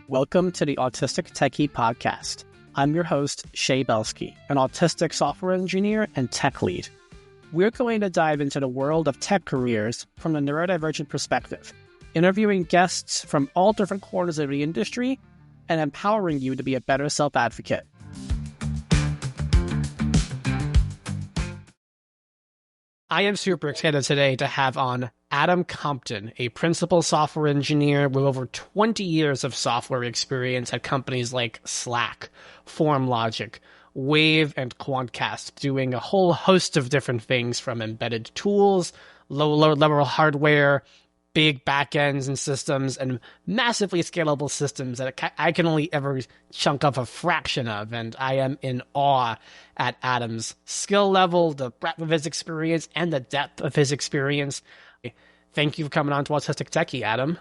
Welcome to the Autistic Techie podcast. I'm your host, Shay Belsky, an autistic software engineer and tech lead. We're going to dive into the world of tech careers from the neurodivergent perspective, interviewing guests from all different corners of the industry and empowering you to be a better self-advocate. I am super excited today to have on Adam Compton, a principal software engineer with over 20 years of software experience at companies like Slack, FormLogic, Wave, and Quantcast, doing a whole host of different things from embedded tools, low-level hardware, big backends and systems, and massively scalable systems that I can only ever chunk up a fraction of, and I am in awe at Adam's skill level, the breadth of his experience, and the depth of his experience. Thank you for coming on to Autistic Techie, Adam.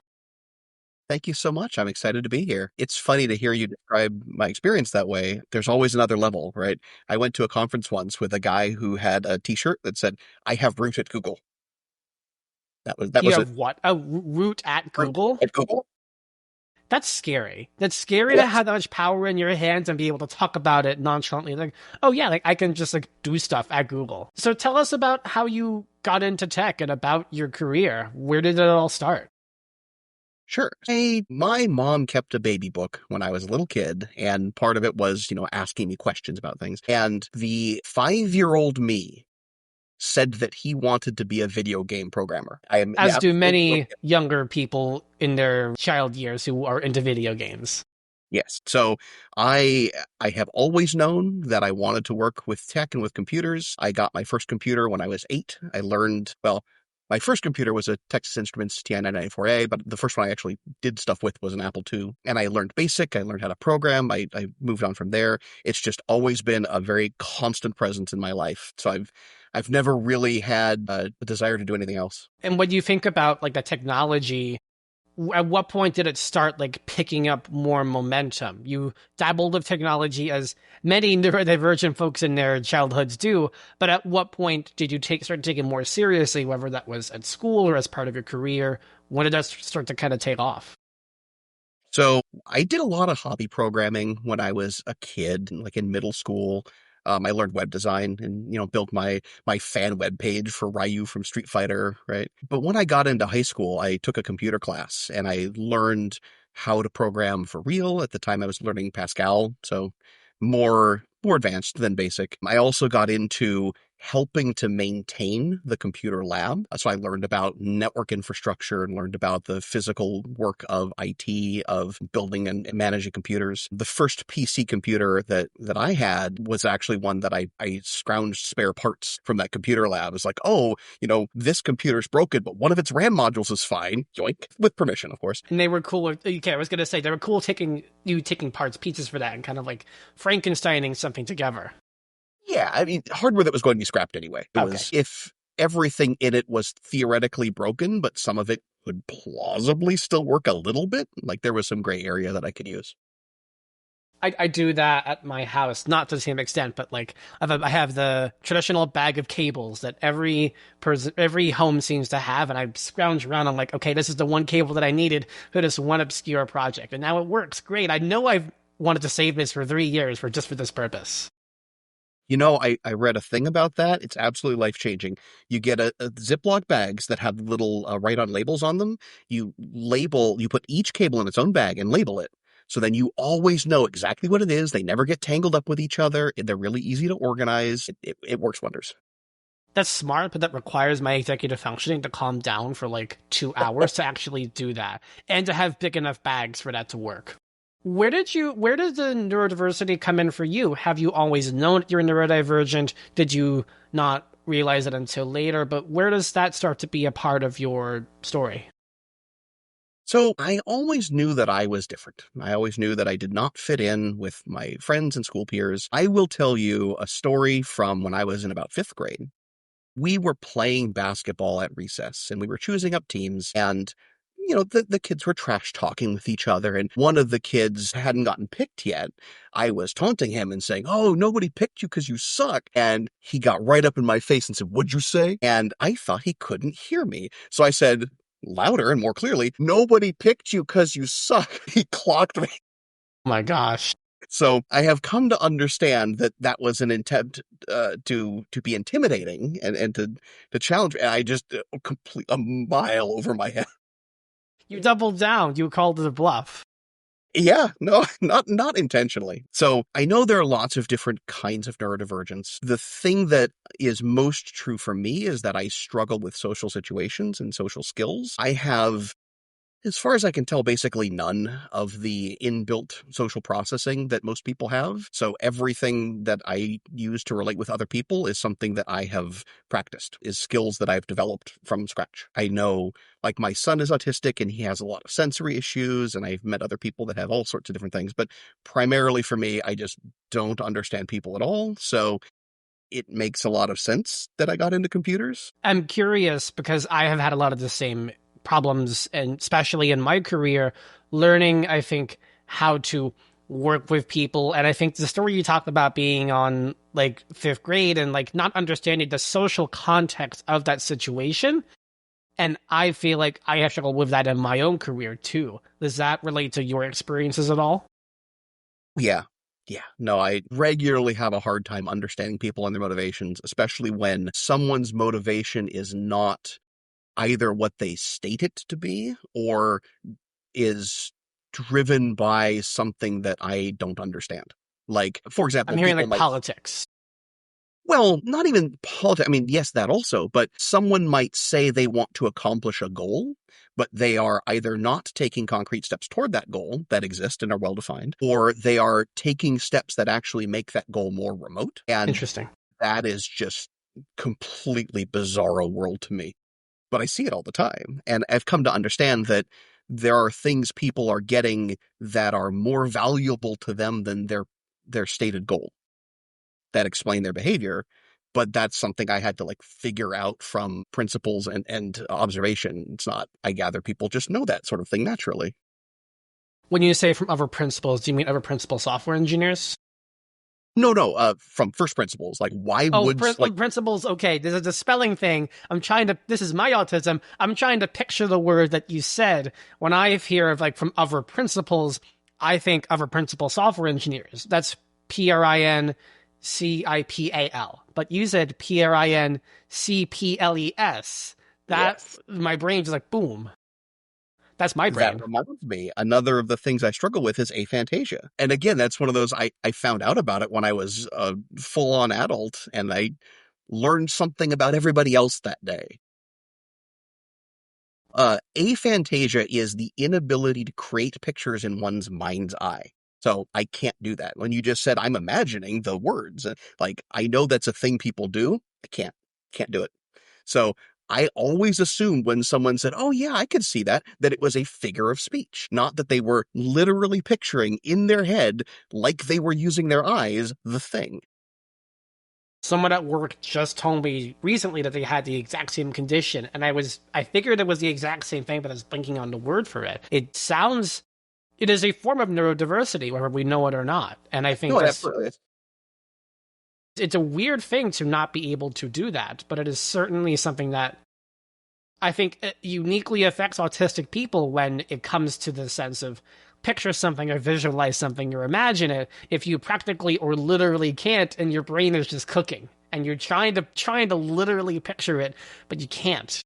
Thank you so much. I'm excited to be here. It's funny to hear you describe my experience that way. There's always another level, right? I went to a conference once with a guy who had a t-shirt that said, "I have root at Google." You have what? A root at Google? At Google? That's scary. That's scary to have that much power in your hands and be able to talk about it nonchalantly. Like, oh yeah, like I can just do stuff at Google. So tell us about how you got into tech and about your career. Where did it all start? Sure. My mom kept a baby book when I was a little kid, and part of it was, asking me questions about things. And the 5-year-old me said that he wanted to be a video game programmer. As do many younger people in their child years who are into video games. Yes. So I have always known that I wanted to work with tech and with computers. I got my first computer when I was 8. My first computer was a Texas Instruments TI-994A, but the first one I actually did stuff with was an Apple II. And I learned BASIC. I learned how to program. I moved on from there. It's just always been a very constant presence in my life. So I've never really had a desire to do anything else. And when you think about the technology, at what point did it start picking up more momentum? You dabbled with technology as many neurodivergent folks in their childhoods do, but at what point did you start taking it more seriously, whether that was at school or as part of your career? When did that start to kind of take off? So I did a lot of hobby programming when I was a kid, in middle school. I learned web design and, built my fan web page for Ryu from Street Fighter, right? But when I got into high school, I took a computer class and I learned how to program for real. At the time, I was learning Pascal, so more advanced than BASIC. I also got into helping to maintain the computer lab. So I learned about network infrastructure and learned about the physical work of IT, of building and managing computers. The first PC computer that I had was actually one that I scrounged spare parts from that computer lab. It's like, this computer's broken, but one of its RAM modules is fine. Yoink. With permission, of course. And they were cool. Okay, I was going to say, they were cool taking parts, pieces for that, and kind of Frankensteining something together. Yeah, hardware that was going to be scrapped anyway. It was, if everything in it was theoretically broken, but some of it could plausibly still work a little bit, there was some gray area that I could use. I do that at my house, not to the same extent, but I have the traditional bag of cables that every home seems to have, and I scrounge around. I'm like, okay, this is the one cable that I needed for this one obscure project, and now it works great. I know I've wanted to save this for 3 years for this purpose. I read a thing about that. It's absolutely life-changing. You get a Ziploc bags that have little write-on labels on them. You put each cable in its own bag and label it. So then you always know exactly what it is. They never get tangled up with each other. They're really easy to organize. It works wonders. That's smart, but that requires my executive functioning to calm down for 2 hours to actually do that and to have big enough bags for that to work. Where did the neurodiversity come in for you? Have you always known you're neurodivergent? Did you not realize it until later? But where does that start to be a part of your story? So I always knew that I was different. I always knew that I did not fit in with my friends and school peers. I will tell you a story from when I was in about 5th grade. We were playing basketball at recess and we were choosing up teams, and the kids were trash talking with each other, and one of the kids hadn't gotten picked yet. I was taunting him and saying, "Oh, nobody picked you because you suck." And he got right up in my face and said, "What'd you say?" And I thought he couldn't hear me. So I said, louder and more clearly, "Nobody picked you because you suck." He clocked me. Oh my gosh. So I have come to understand that that was an intent to be intimidating and to challenge me. And I just complete a mile over my head. You doubled down. You called it a bluff. Yeah, no, not intentionally. So I know there are lots of different kinds of neurodivergence. The thing that is most true for me is that I struggle with social situations and social skills. I have, as far as I can tell, basically none of the inbuilt social processing that most people have. So everything that I use to relate with other people is something that I have practiced, is skills that I've developed from scratch. I know, like, my son is autistic and he has a lot of sensory issues, and I've met other people that have all sorts of different things. But primarily for me, I just don't understand people at all. So it makes a lot of sense that I got into computers. I'm curious because I have had a lot of the same problems, and especially in my career, learning, I think, how to work with people. And I think the story you talked about being on like fifth grade and like not understanding the social context of that situation. And I feel like I have struggled with that in my own career too. Does that relate to your experiences at all? Yeah. Yeah. No, I regularly have a hard time understanding people and their motivations, especially when someone's motivation is not either what they state it to be or is driven by something that I don't understand. Like, for I'm example, hearing people like might, politics. well, not even politics. I mean, yes, that also, but someone might say they want to accomplish a goal, but they are either not taking concrete steps toward that goal that exist and are well defined, or they are taking steps that actually make that goal more remote. And Interesting. that is just completely bizarro world to me. But I see it all the time. And I've come to understand that there are things people are getting that are more valuable to them than their stated goal that explain their behavior. But that's something I had to like figure out from principles and observation. It's not, I gather people just know that sort of thing naturally. When you say from other principals, do you mean other principal software engineers? No, from first principles. Like, why Oh, would, like, principles. Okay, this is a spelling thing. This is my autism. I'm trying to picture the word that you said. When I hear of like from other principals, I think other principal software engineers. That's PRINCIPAL. But you said PRINCPLES. That, yes. my brain just like, boom. That's my That brain. reminds me, another of the things I struggle with is aphantasia. And again, that's one of those, I found out about it when I was a full on adult and I learned something about everybody else that day. Aphantasia is the inability to create pictures in one's mind's eye. So I can't do that. When you just said, I'm imagining the words, like, I know that's a thing people do. I can't do it. So I always assumed when someone said, oh, yeah, I could see that, that it was a figure of speech, not that they were literally picturing in their head, like they were using their eyes, the thing. Someone at work just told me recently that they had the exact same condition, and I figured it was the exact same thing, but I was blinking on the word for it. It is a form of neurodiversity, whether we know it or not. And I think No, absolutely. it's a weird thing to not be able to do that, but it is certainly something that I think it uniquely affects autistic people when it comes to the sense of picture something or visualize something or imagine it if you practically or literally can't and your brain is just cooking and you're trying to literally picture it but you can't.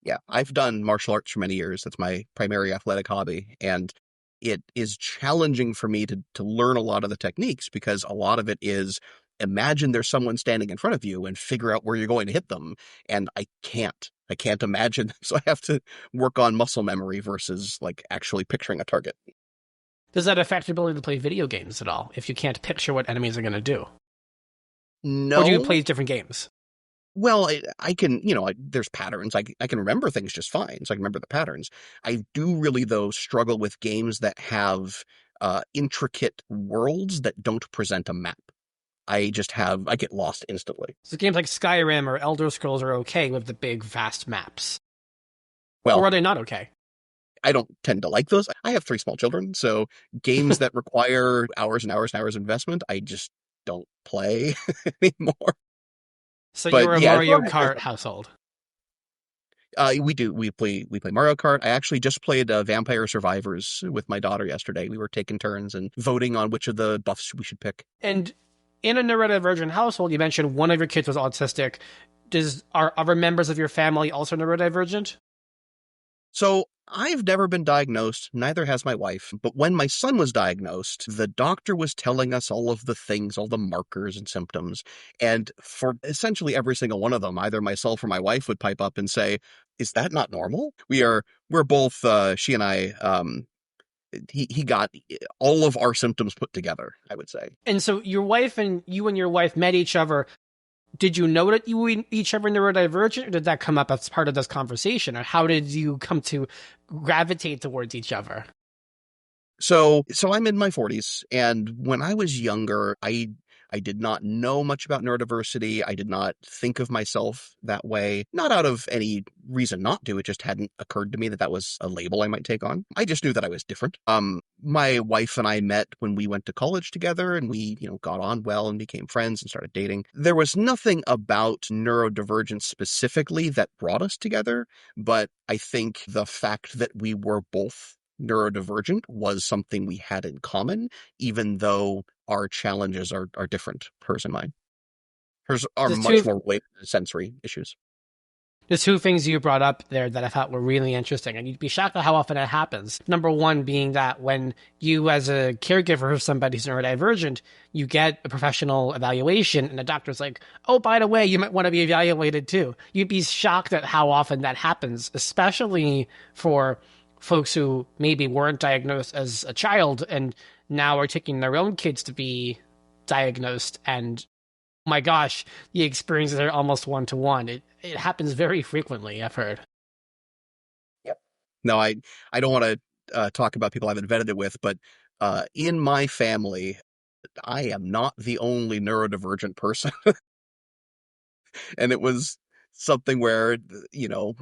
Yeah, I've done martial arts for many years. That's my primary athletic hobby. And it is challenging for me to learn a lot of the techniques because a lot of it is imagine there's someone standing in front of you and figure out where you're going to hit them. And I can't. I can't imagine. So I have to work on muscle memory versus like actually picturing a target. Does that affect your ability to play video games at all if you can't picture what enemies are going to do? Or do you No. play different games? Well, I can, there's patterns. I can remember things just fine. So I can remember the patterns. I do really, though, struggle with games that have intricate worlds that don't present a map. I get lost instantly. So games like Skyrim or Elder Scrolls are okay with the big vast maps. Or Well, are they not okay? I don't tend to like those. I have three small children, so games that require hours and hours and hours of investment, I just don't play anymore. So But you're a yeah, as Mario long as there's Kart household. We do. We play Mario Kart. I actually just played Vampire Survivors with my daughter yesterday. We were taking turns and voting on which of the buffs we should pick. And in a neurodivergent household, you mentioned one of your kids was autistic. Are other members of your family also neurodivergent? So I've never been diagnosed, neither has my wife. But when my son was diagnosed, the doctor was telling us all of the things, all the markers and symptoms. And for essentially every single one of them, either myself or my wife would pipe up and say, "Is that not normal?" We're both, she and I, he got all of our symptoms put together, I would say. And so you and your wife met each other. Did you know that you were each other neurodivergent, or did that come up as part of this conversation? Or how did you come to gravitate towards each other? So I'm in my 40s, and when I was younger, I did not know much about neurodiversity. I did not think of myself that way, not out of any reason not to. It just hadn't occurred to me that that was a label I might take on. I just knew that I was different. My wife and I met when we went to college together, and we, got on well and became friends and started dating. There was nothing about neurodivergence specifically that brought us together, but I think the fact that we were both neurodivergent was something we had in common, even though our challenges are different, hers and mine. Hers are The much two more related to sensory issues. the two things you brought up there that I thought were really interesting, and you'd be shocked at how often it happens. Number one being that when you, as a caregiver of somebody who's neurodivergent, you get a professional evaluation, and the doctor's like, "Oh, by the way, you might want to be evaluated too." You'd be shocked at how often that happens, especially for folks who maybe weren't diagnosed as a child and now are taking their own kids to be diagnosed. And my gosh, the experiences are almost one to one. It happens very frequently, I've heard. Yep. No, I don't want to talk about people I haven't vetted it with, but in my family, I am not the only neurodivergent person. And it was something where,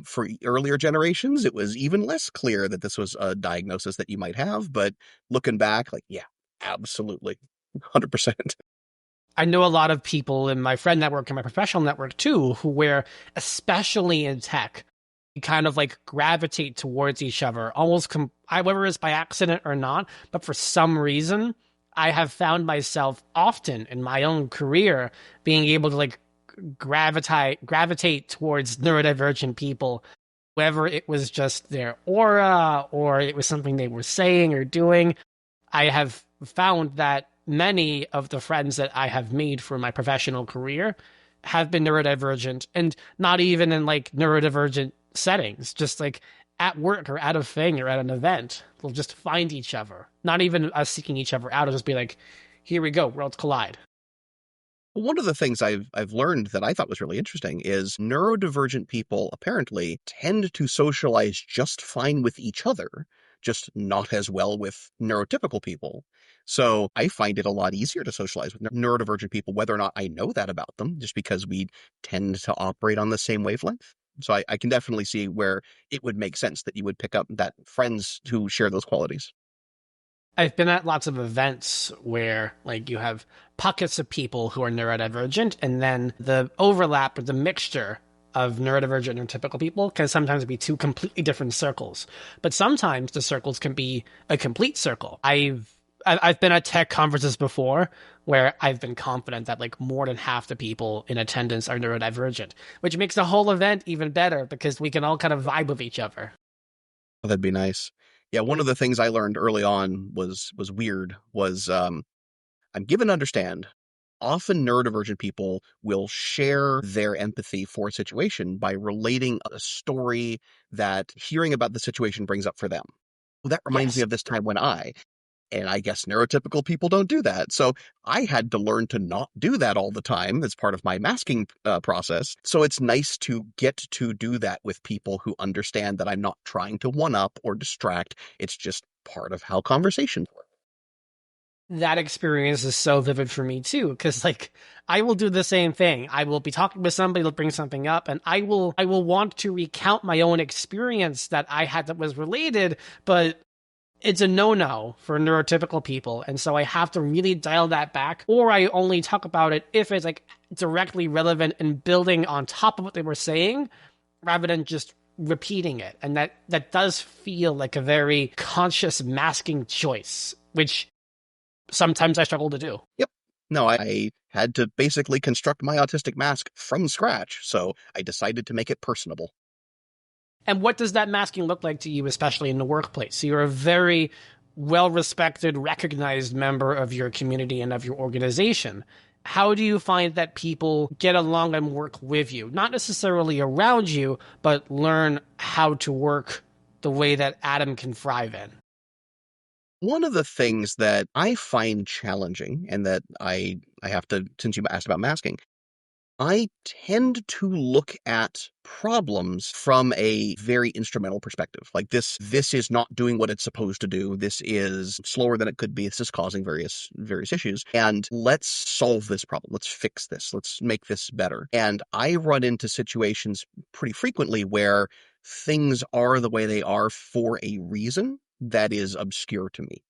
for earlier generations, it was even less clear that this was a diagnosis that you might have. But looking back, like, yeah, absolutely. 100%. I know a lot of people in my friend network and my professional network too, who where, especially in tech, kind of like gravitate towards each other, almost whether it's by accident or not, but for some reason, I have found myself often in my own career being able to like gravitate towards neurodivergent people, whether it was just their aura or it was something they were saying or doing. I have found that many of the friends that I have made for my professional career have been neurodivergent, and not even in like neurodivergent settings, just like at work or at a thing or at an event. They'll just find each other, not even us seeking each other out. It'll just be like, here we go, worlds collide. One of the things I've learned that I thought was really interesting is neurodivergent people apparently tend to socialize just fine with each other, just not as well with neurotypical people. So I find it a lot easier to socialize with neurodivergent people, whether or not I know that about them, just because we tend to operate on the same wavelength. So I can definitely see where it would make sense that you would pick up that friends who share those qualities. I've been at lots of events where like you have pockets of people who are neurodivergent, and then the overlap or the mixture of neurodivergent and typical people can sometimes be two completely different circles. But sometimes the circles can be a complete circle. I've been at tech conferences before where I've been confident that like more than half the people in attendance are neurodivergent, which makes the whole event even better because we can all kind of vibe with each other. Oh, that'd be nice. Yeah, one of the things I learned early on was weird was I'm given to understand often neurodivergent people will share their empathy for a situation by relating a story that hearing about the situation brings up for them. Well, that reminds me Yes. of this time when and I guess neurotypical people don't do that. So I had to learn to not do that all the time as part of my masking process. So it's nice to get to do that with people who understand that I'm not trying to one up or distract. It's just part of how conversations work. That experience is so vivid for me too, because like I will do the same thing. I will be talking with somebody, they'll bring something up, and I will want to recount my own experience that I had that was related, but it's a no-no for neurotypical people. And so I have to really dial that back, or I only talk about it if it's like directly relevant and building on top of what they were saying, rather than just repeating it. And that does feel like a very conscious masking choice, which sometimes I struggle to do. Yep. No, I had to basically construct my autistic mask from scratch, so I decided to make it personable. And what does that masking look like to you, especially in the workplace? So you're a very well respected, recognized member of your community and of your organization. How do you find that people get along and work with you? Not necessarily around you, but learn how to work the way that Adam can thrive in. One of the things that I find challenging and that I have to, since you asked about masking, I tend to look at problems from a very instrumental perspective. Like this is not doing what it's supposed to do. This is slower than it could be. This is causing various issues. And let's solve this problem. Let's fix this. Let's make this better. And I run into situations pretty frequently where things are the way they are for a reason that is obscure to me.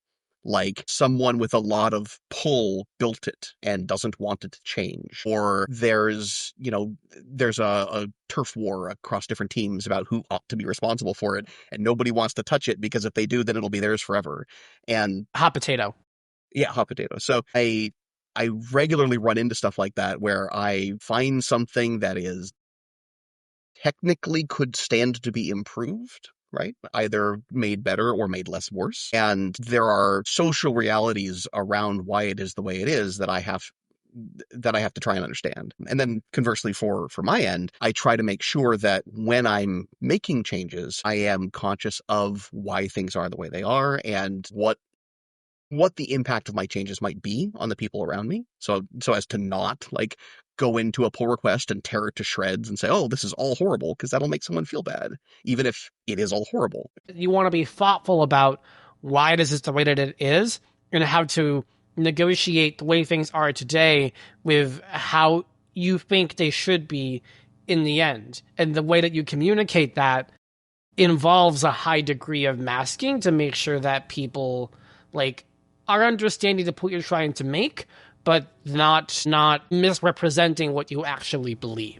Like someone with a lot of pull built it and doesn't want it to change. Or there's a turf war across different teams about who ought to be responsible for it, and nobody wants to touch it because if they do, then it'll be theirs forever. And Hot potato. yeah, hot potato. So I regularly run into stuff like that where I find something that is technically could stand to be improved, right? Either made better or made less worse. And there are social realities around why it is the way it is that I have to try and understand. And then conversely for my end, I try to make sure that when I'm making changes, I am conscious of why things are the way they are and what the impact of my changes might be on the people around me. So as to not like go into a pull request and tear it to shreds and say, oh, this is all horrible, because that'll make someone feel bad, even if it is all horrible. You want to be thoughtful about why it is the way that it is and how to negotiate the way things are today with how you think they should be in the end. And the way that you communicate that involves a high degree of masking to make sure that people like are understanding the point you're trying to make, but not misrepresenting what you actually believe.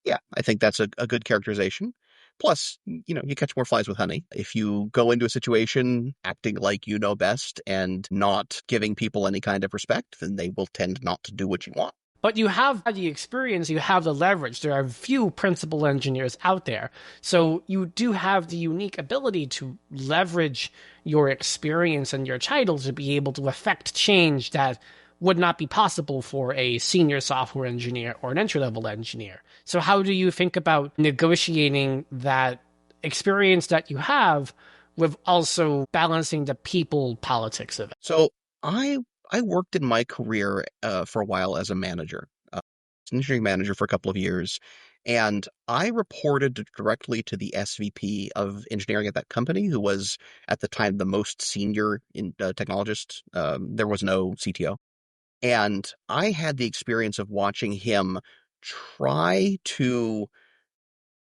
Yeah, I think that's a good characterization. Plus, you catch more flies with honey. If you go into a situation acting like you know best and not giving people any kind of respect, then they will tend not to do what you want. But you have the experience, you have the leverage. There are few principal engineers out there. So you do have the unique ability to leverage your experience and your title to be able to affect change that would not be possible for a senior software engineer or an entry level engineer. So, how do you think about negotiating that experience that you have with also balancing the people politics of it? So I worked in my career for a while as a manager, as an engineering manager for a couple of years, and I reported directly to the SVP of engineering at that company, who was at the time the most senior technologist. There was no CTO. And I had the experience of watching him try to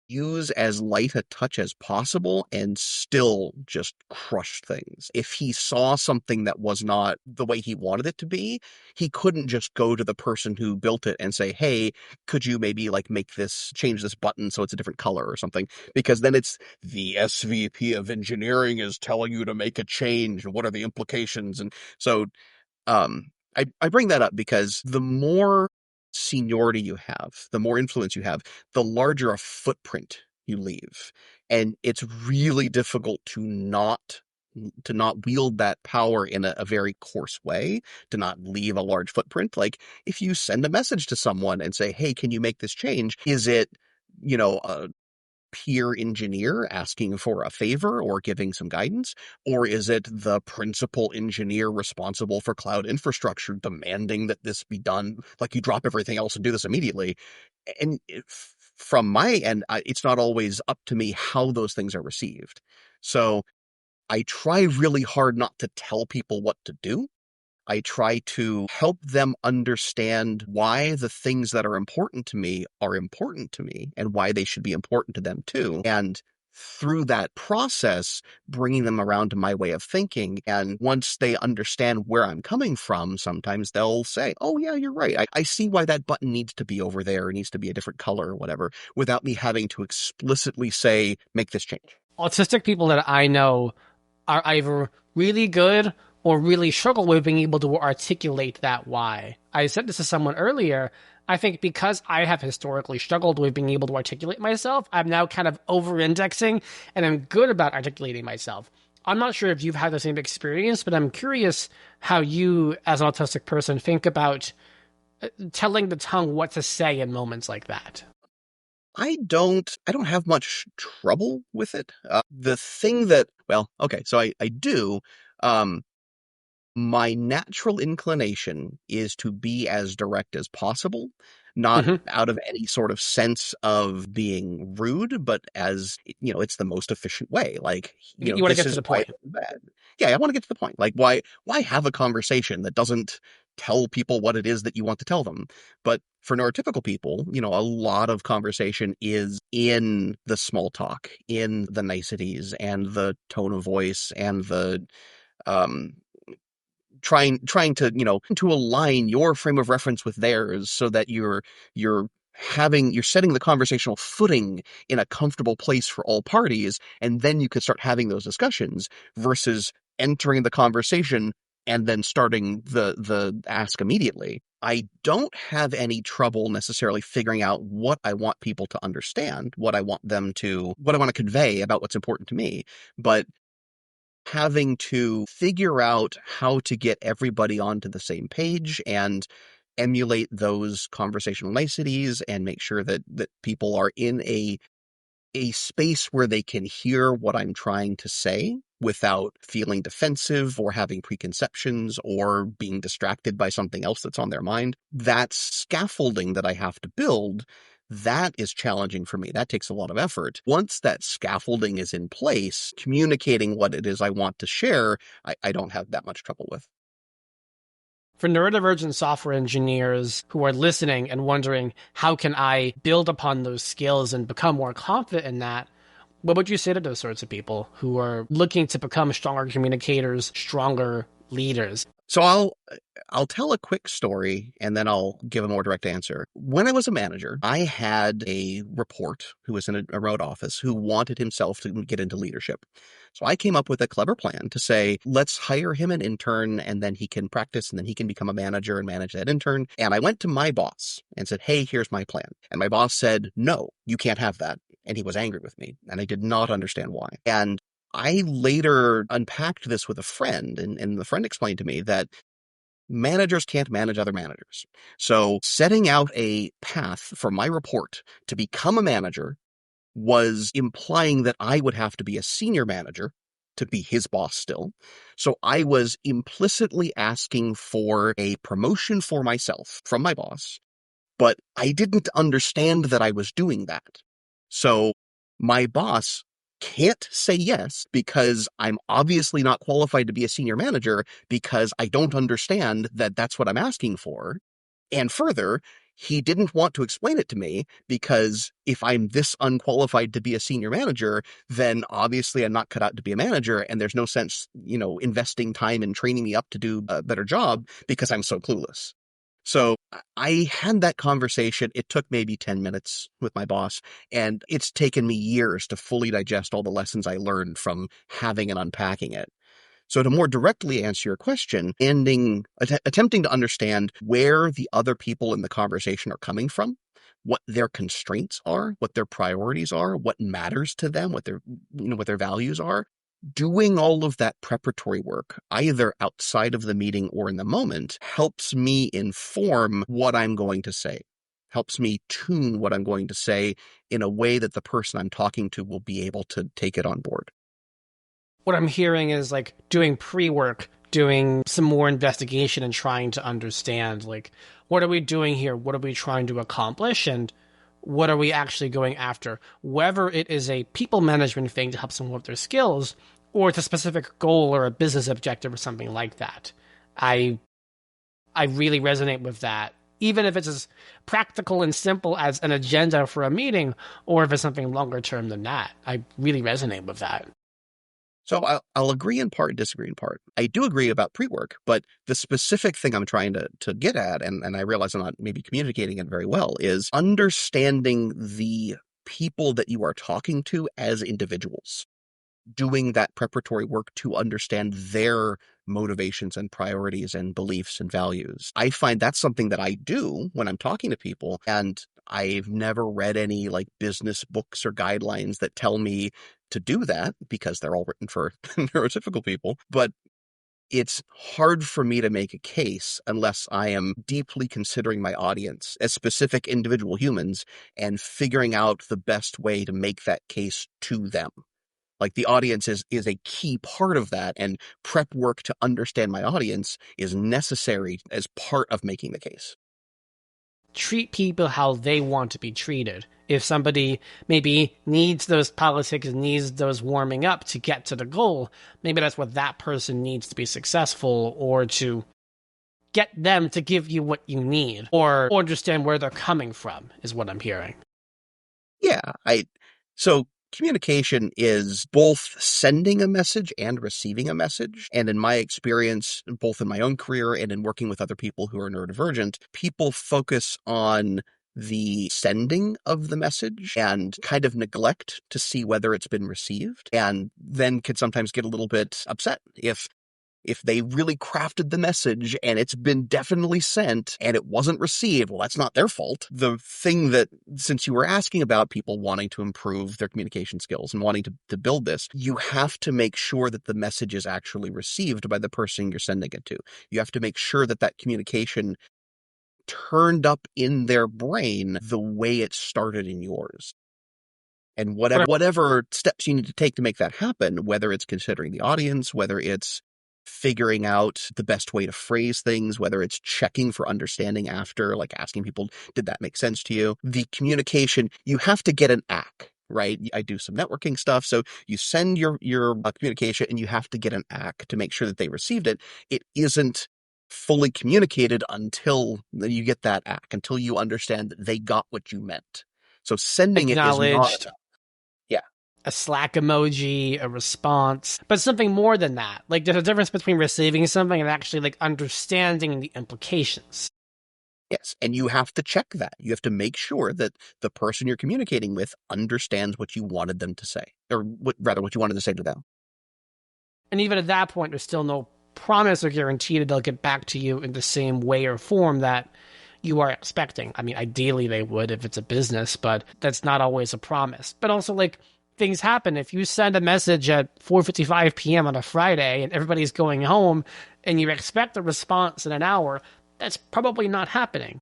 use as light a touch as possible and still just crush things. If he saw something that was not the way he wanted it to be, he couldn't just go to the person who built it and say, hey, could you maybe like change this button so it's a different color or something? Because then it's the SVP of engineering is telling you to make a change. What are the implications? And so I bring that up because the more seniority you have, the more influence you have, the larger a footprint you leave. And it's really difficult to not wield that power in a very coarse way, to not leave a large footprint. Like if you send a message to someone and say, hey, can you make this change? Is it, a peer engineer asking for a favor or giving some guidance? Or is it the principal engineer responsible for cloud infrastructure demanding that this be done? Like you drop everything else and do this immediately. And from my end, it's not always up to me how those things are received. So I try really hard not to tell people what to do. I try to help them understand why the things that are important to me and why they should be important to them too. And through that process, bringing them around to my way of thinking. And once they understand where I'm coming from, sometimes they'll say, oh, yeah, you're right. I see why that button needs to be over there. It needs to be a different color or whatever, without me having to explicitly say, make this change. Autistic people that I know are either really good or really struggle with being able to articulate that why. I said this to someone earlier. I think because I have historically struggled with being able to articulate myself, I'm now kind of over indexing and I'm good about articulating myself. I'm not sure if you've had the same experience, but I'm curious how you, as an autistic person, think about telling the tongue what to say in moments like that. I don't have much trouble with it. The thing that, well, okay, so I do. Um, my natural inclination is to be as direct as possible, not Mm-hmm. out of any sort of sense of being rude, but as, it's the most efficient way. Like, You want to this get to is the why point. this is bad. Yeah, I want to get to the point. Like, why have a conversation that doesn't tell people what it is that you want to tell them? But for neurotypical people, a lot of conversation is in the small talk, in the niceties and the tone of voice and the, um, trying to to align your frame of reference with theirs so that you're setting the conversational footing in a comfortable place for all parties, and then you could start having those discussions versus entering the conversation and then starting the ask immediately. I don't have any trouble necessarily figuring out what I want people to understand, what I want to convey about what's important to me, but having to figure out how to get everybody onto the same page and emulate those conversational niceties and make sure that people are in a space where they can hear what I'm trying to say without feeling defensive or having preconceptions or being distracted by something else that's on their mind. That scaffolding that I have to build, that is challenging for me. That takes a lot of effort. Once that scaffolding is in place, communicating what it is I want to share, I don't have that much trouble with. For neurodivergent software engineers who are listening and wondering, how can I build upon those skills and become more confident in that? What would you say to those sorts of people who are looking to become stronger communicators, stronger leaders? So I'll tell a quick story and then I'll give a more direct answer. When I was a manager, I had a report who was in a remote office who wanted himself to get into leadership. So I came up with a clever plan to say, let's hire him an intern and then he can practice and then he can become a manager and manage that intern. And I went to my boss and said, hey, here's my plan. And my boss said, no, you can't have that. And he was angry with me and I did not understand why. And I later unpacked this with a friend, and the friend explained to me that managers can't manage other managers. So setting out a path for my report to become a manager was implying that I would have to be a senior manager to be his boss still. So I was implicitly asking for a promotion for myself from my boss, but I didn't understand that I was doing that. So my boss can't say yes because I'm obviously not qualified to be a senior manager because I don't understand that that's what I'm asking for. And further, he didn't want to explain it to me because if I'm this unqualified to be a senior manager, then obviously I'm not cut out to be a manager. And there's no sense, investing time and training me up to do a better job because I'm so clueless. So I had that conversation. It took maybe 10 minutes with my boss, and it's taken me years to fully digest all the lessons I learned from having and unpacking it. So to more directly answer your question, attempting to understand where the other people in the conversation are coming from, what their constraints are, what their priorities are, what matters to them, what their values are. Doing all of that preparatory work, either outside of the meeting or in the moment, helps me inform what I'm going to say, helps me tune what I'm going to say in a way that the person I'm talking to will be able to take it on board. What I'm hearing is like doing pre work, doing some more investigation and trying to understand, like, what are we doing here? What are we trying to accomplish? And what are we actually going after? Whether it is a people management thing to help someone with their skills, or it's a specific goal or a business objective or something like that. I I really resonate with that. even if it's as practical and simple as an agenda for a meeting, or if it's something longer term than that. I really resonate with that. So I'll agree in part and disagree in part. I do agree about pre-work, but the specific thing I'm trying to get at, and I realize I'm not maybe communicating it very well, is understanding the people that you are talking to as individuals, doing that preparatory work to understand their motivations and priorities and beliefs and values. I find that's something that I do when I'm talking to people, and I've never read any like business books or guidelines that tell me to do that because they're all written for neurotypical people. But it's hard for me to make a case unless I am deeply considering my audience as specific individual humans and figuring out the best way to make that case to them. Like the audience is a key part of that, and prep work to understand my audience is necessary as part of making the case. Treat people how they want to be treated. If somebody maybe needs those politics, needs those warming up to get to the goal, maybe that's what that person needs to be successful, or to get them to give you what you need, or understand where they're coming from, is what I'm hearing. Yeah, so communication is both sending a message and receiving a message. And in my experience, both in my own career and in working with other people who are neurodivergent, people focus on the sending of the message and kind of neglect to see whether it's been received, and then could sometimes get a little bit upset if they really crafted the message and it's been definitely sent and it wasn't received. Well, that's not their fault. The thing that, since you were asking about people wanting to improve their communication skills and wanting to build this, you have to make sure that the message is actually received by the person you're sending it to. You have to make sure that that communication turned up in their brain the way it started in yours. And whatever steps you need to take to make that happen, whether it's considering the audience, whether it's figuring out the best way to phrase things, whether it's checking for understanding after, like asking people, did that make sense to you? The communication, you have to get an ACK, right? I do some networking stuff. So you send your communication and you have to get an ACK to make sure that they received it. It isn't fully communicated until you get that ACK, until you understand that they got what you meant. So sending it is not, Acknowledged, yeah. a Slack emoji, a response, but something more than that. Like there's a difference between receiving something and actually like understanding the implications. Yes, and you have to check that. You have to make sure that the person you're communicating with understands what you wanted them to say, or what you wanted to say to them. And even at that point, there's still no promise or guarantee that they'll get back to you in the same way or form that you are expecting. I mean, ideally they would if it's a business, but that's not always a promise. But also, like, things happen. If you send a message at 4:55 p.m. on a Friday and everybody's going home and you expect a response in an hour, that's probably not happening.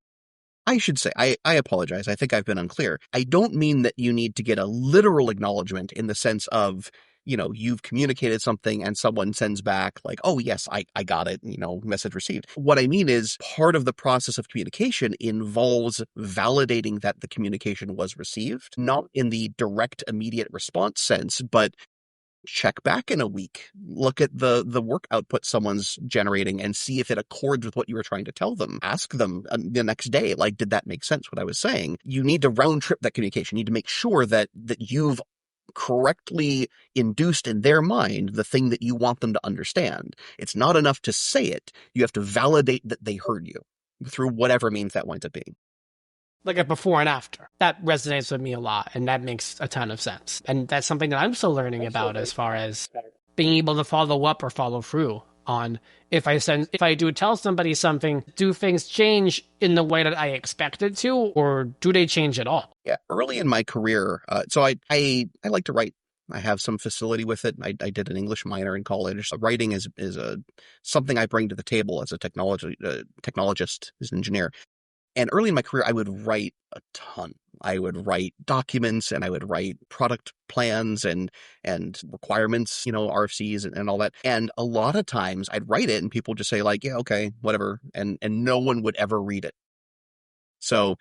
I should say, I apologize. I think I've been unclear. I don't mean that you need to get a literal acknowledgement in the sense of, you've communicated something and someone sends back like, oh, yes, I got it, message received. What I mean is part of the process of communication involves validating that the communication was received, not in the direct, immediate response sense, but check back in a week, look at the work output someone's generating and see if it accords with what you were trying to tell them. Ask them the next day, like, did that make sense what I was saying? You need to round trip that communication. You need to make sure that you've correctly induced in their mind the thing that you want them to understand. It's not enough to say it. You have to validate that they heard you through whatever means that winds up being. Like a before and after. That resonates with me a lot, and that makes a ton of sense. And that's something that I'm still learning about as far as being able to follow up or follow through on if I do tell somebody something, do things change in the way that I expected to, or do they change at all? Yeah, early in my career, so I like to write. I have some facility with it. I did an English minor in college. So writing is a something I bring to the table as a technologist, as an engineer. And early in my career, I would write a ton. I would write documents and I would write product plans and requirements, RFCs and all that. And a lot of times I'd write it and people would just say like, yeah, okay, whatever. And no one would ever read it. So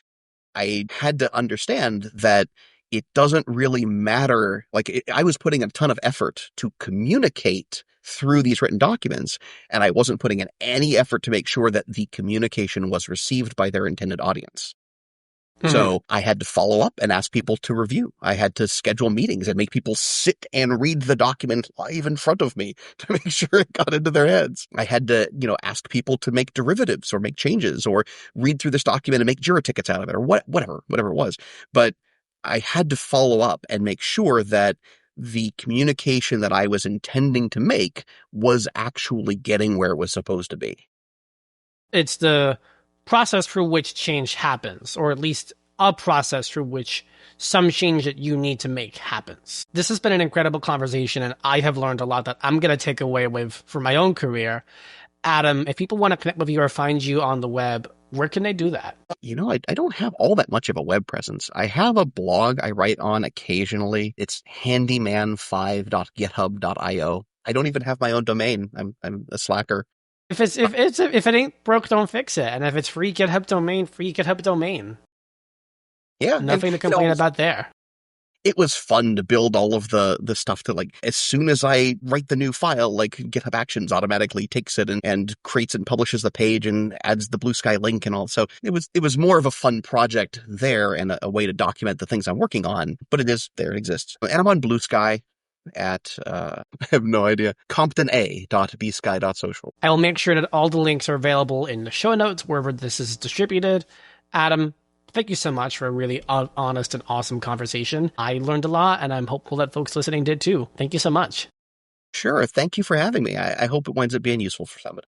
I had to understand that it doesn't really matter. Like I was putting a ton of effort to communicate through these written documents, and I wasn't putting in any effort to make sure that the communication was received by their intended audience. So I had to follow up and ask people to review. I had to schedule meetings and make people sit and read the document live in front of me to make sure it got into their heads. I had to, ask people to make derivatives or make changes or read through this document and make Jira tickets out of it or whatever it was. But I had to follow up and make sure that the communication that I was intending to make was actually getting where it was supposed to be. It's the process through which change happens, or at least a process through which some change that you need to make happens. This has been an incredible conversation, and I have learned a lot that I'm going to take away with for my own career. Adam, if people want to connect with you or find you on the web, where can they do that? I don't have all that much of a web presence. I have a blog I write on occasionally. It's handyman5.github.io. I don't even have my own domain. I'm a slacker. If it ain't broke, don't fix it. And if it's free GitHub domain. Yeah, Nothing to complain about there. It was fun to build all of the stuff to, like, as soon as I write the new file, like, GitHub Actions automatically takes it and creates and publishes the page and adds the Blue Sky link and all. So it was more of a fun project there and a way to document the things I'm working on. But it is there, it exists. And I'm on Blue Sky at I have no idea, comptona.bsky.social. I will make sure that all the links are available in the show notes wherever this is distributed. Adam, thank you so much for a really honest and awesome conversation. I learned a lot, and I'm hopeful that folks listening did too. Thank you so much. Sure. Thank you for having me. I hope it winds up being useful for somebody.